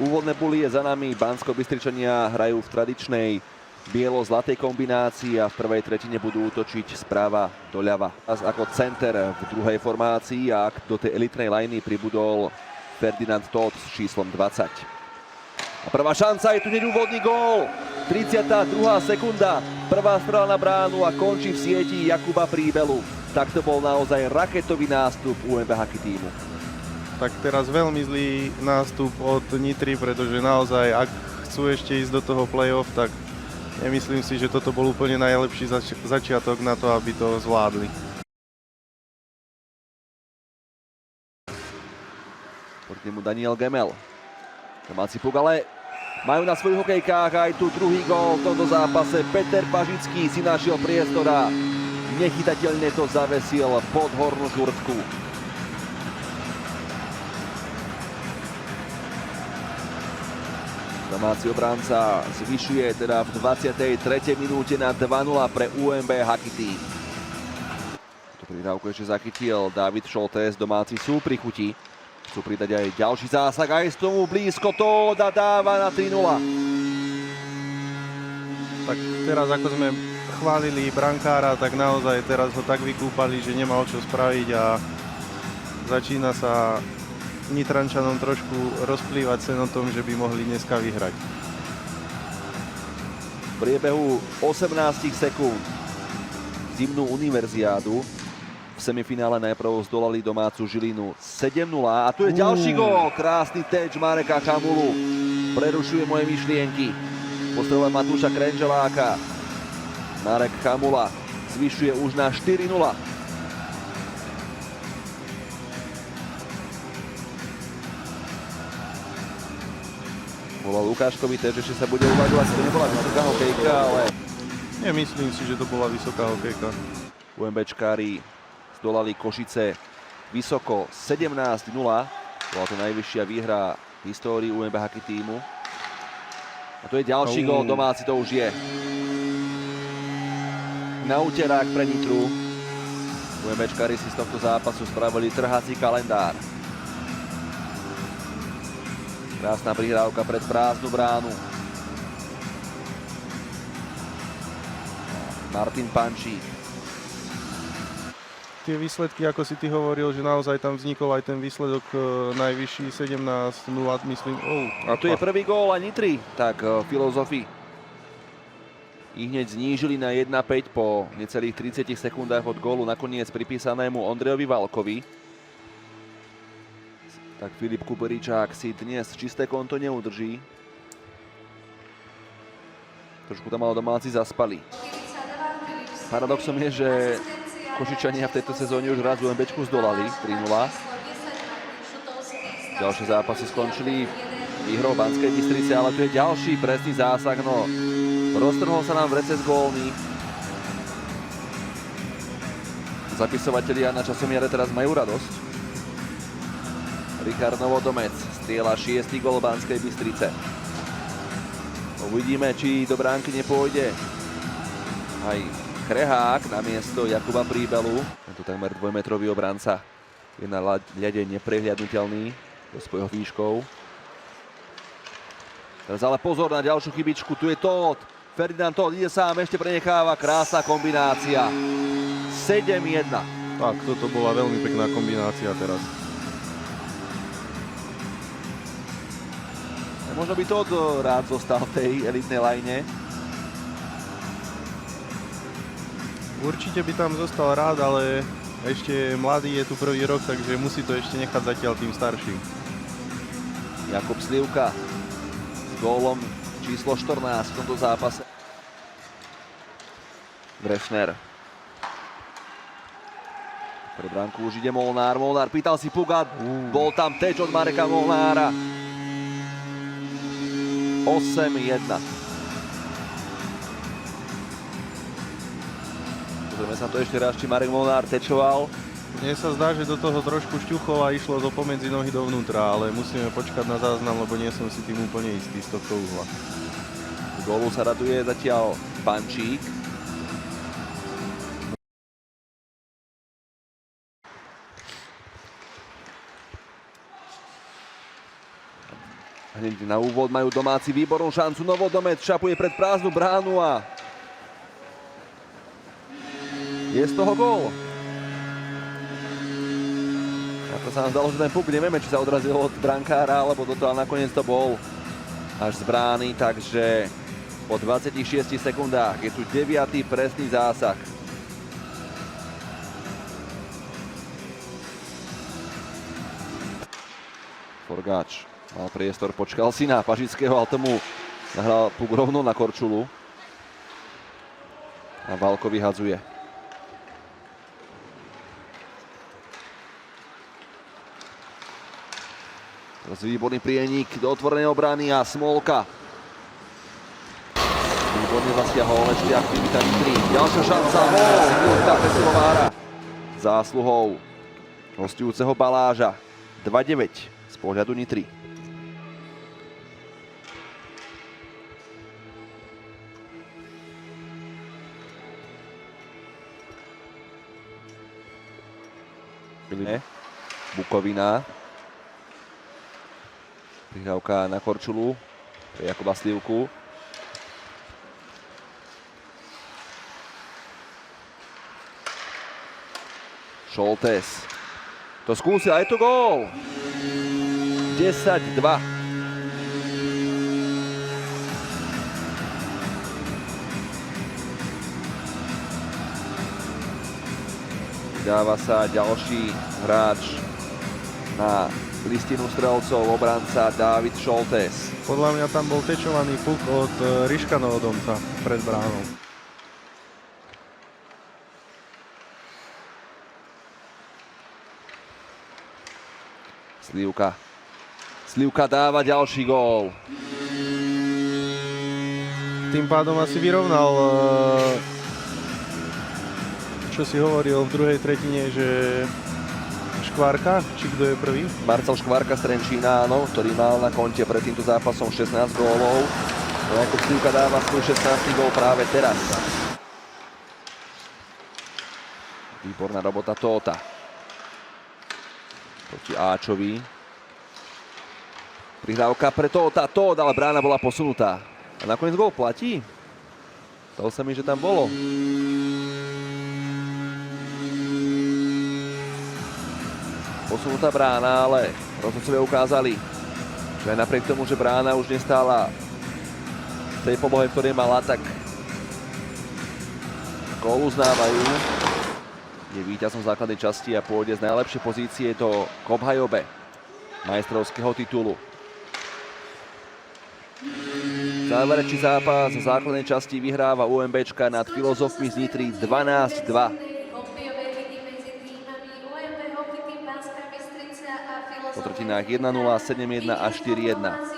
Úvodné bulie za nami, Banskobystričania hrajú v tradičnej bielo-zlatej kombinácii a v prvej tretine budú útočiť správa doľava. Ako center v druhej formácii a do tej elitnej lajny pribudol Ferdinand Todt s číslom 20. A prvá šanca, je tu hneď úvodný gól. 32. sekunda, prvá strela na bránu a končí v sieti Jakuba Príbelu. Tak to bol naozaj raketový nástup UMB Hockey tímu. Tak teraz veľmi zlý nástup od Nitry, pretože naozaj, ak chcú ešte ísť do toho play-off, tak nemyslím si, že toto bol úplne najlepší začiatok na to, aby to zvládli. Proti nemu Daniel Gemel. Domáci Puk, ale majú na svojich hokejkách aj tu druhý gól v tomto zápase. Peter Pažický si našiel priestor a nechytateľne to zavesil pod hornú žurtku. Domáci obránca zvyšuje teda v 23. minúte na 2-0 pre UMB Hockey Team. Tu prihrávku ešte zachytil David Šoltés, domáci sú pri chuti. Chcú pridať aj ďalší zásah, aj z tomu blízko to dáva na 3-0. Tak teraz ako sme chválili brankára, tak naozaj teraz ho tak vykúpali, že nemal čo spraviť a začína sa Nitrančanom trošku rozplývať sen o tom, že by mohli dneska vyhrať. V priebehu 18 sekúnd zimnú univerziádu v semifinále najprv zdolali domácu Žilinu 7-0 a tu je ďalší gól, krásny téč Mareka Chamulu, prerušuje moje myšlienky, postreluje Matúša Krenželáka, Marek Chamula zvyšuje už na 4-0. Volal Lukáškovi též, ešte sa bude uvažovať, že to nebola vysoká hokejka, ale Nemyslím si, že to bola vysoká hokejka. UMBčkári zdolali Košice vysoko 17-0. Bola to najvyššia výhra v histórii UMB Hockey tímu. A to je ďalší gól, domáci to už je. Na úterák pre Nitru. UMBčkári si z tohto zápasu spravili trhací kalendár. Krásna prihrávka pred prázdnu bránu. Martin Pančík. Tie výsledky, ako si ty hovoril, že naozaj tam vznikol aj ten výsledok najvyšší 17-0, myslím. A tu je prvý gól a Nitry. Tak filozofi ich hneď znížili na 1-5 po necelých 30 sekundách od gólu, nakoniec pripísanému Ondrejovi Valkovi. Tak Filip Kuberičák si dnes čisté konto neudrží. Trošku tam malo domáci zaspali. Paradoxom je, že Košičania v tejto sezóne už raz UMBčku zdolali 3-0. Ďalšie zápasy skončili výhrou Banskej Bystrice, ale tu je ďalší presný zásah, no roztrhol sa nám v rece z gólny. Zapisovatelia na časomiere teraz majú radosť. Richard Novodomec strieľa 6. gól Banskej Bystrice. Uvidíme, či do bránky nepôjde aj Krehák namiesto Jakuba Príbelu. Tento takmer dvojmetrový obranca je na ľade neprehliadnutelný so svojou výškou. Teraz ale pozor na ďalšiu chybičku, tu je Todt. Ferdinand Todt ide sám, ešte prenecháva, krásna kombinácia. 7-1. Tak, toto bola veľmi pekná kombinácia teraz. Možno by Todt rád zostal v tej elitnej lajne. Určite by tam zostal rád, ale ešte mladý, je tu prvý rok, takže musí to ešte nechať zatiaľ tým starším. Jakub Slivka s gólom číslo 14 v tomto zápase. Brešner. Pre bránku už ide Molnár. Molnár pýtal si Pugat. Bol tam teč od Mareka Molnára. 8-1. Pozrieme sa to ešte raz, či Marek Molnár tečoval. Mne sa zdá, že do toho trošku šťuchol a išlo zo pomedzi nohy dovnútra, ale musíme počkať na záznam, lebo nie som si tým úplne istý z tohto uhla. Z gólu sa raduje zatiaľ Pančík. Hneď na úvod majú domáci výbornú šancu. Novodomec šapuje pred prázdnu bránu a je z toho gól. Ako sa nám zdalo, že ten puk, nevieme, či sa odrazil od brankára, alebo toto, ale nakoniec to bol až z brány, takže po 26 sekundách je tu 9. presný zásah. Forgáč mal priestor, počkal si na Pažického, ale tomu nahral puk rovno na Korčulu. A Valko vyhadzuje. Teraz výborný prienik do otvorenej obrany a Smolka. Výborne zasiahol ešte aktivita Nitry. Ďalšia šanca, gól! Milka Presilovára. Zásluhou hostujúceho Baláža. 2-9 z pohľadu Nitry. Bukovina. Prihrávka na Korčulu pre Jakuba Slivku. Šoltés. To skúsil, a je to gól. 10-2. Dáva sa ďalší hráč na listinu strelcov, obranca Dávid Šoltés. Podľa mňa tam bol tečovaný puk od Ryška Novodomca pred bránou. Slivka dáva ďalší gól. Tým pádom asi vyrovnal, čo si hovoril v druhej tretine, že Škvárka, či kto je prvý? Marcel Škvárka z Trenčína, áno, ktorý mal na konte pred týmto zápasom 16 gólov. Jakub Slivka dáva svoj 16. gól práve teraz. Výborná robota Tóta. Proti Áčovi. Prihrávka pre Tóta, ale brána bola posunutá. A nakoniec gól platí? Stalo sa mi, že tam bolo. Posunutá brána, ale rozhodcovia ukázali, že aj napriek tomu, že brána už nestála v tej polohe, v ktorej mala, tak gól uznávajú. Je víťazom základnej časti a pôjde z najlepšej pozície do k obhajobe majstrovského titulu. Záverečný zápas v základnej časti vyhráva UMBčka nad Filozofmi z Nitry 12-2. Po tretinách 1-0, 7-1 a 4-1.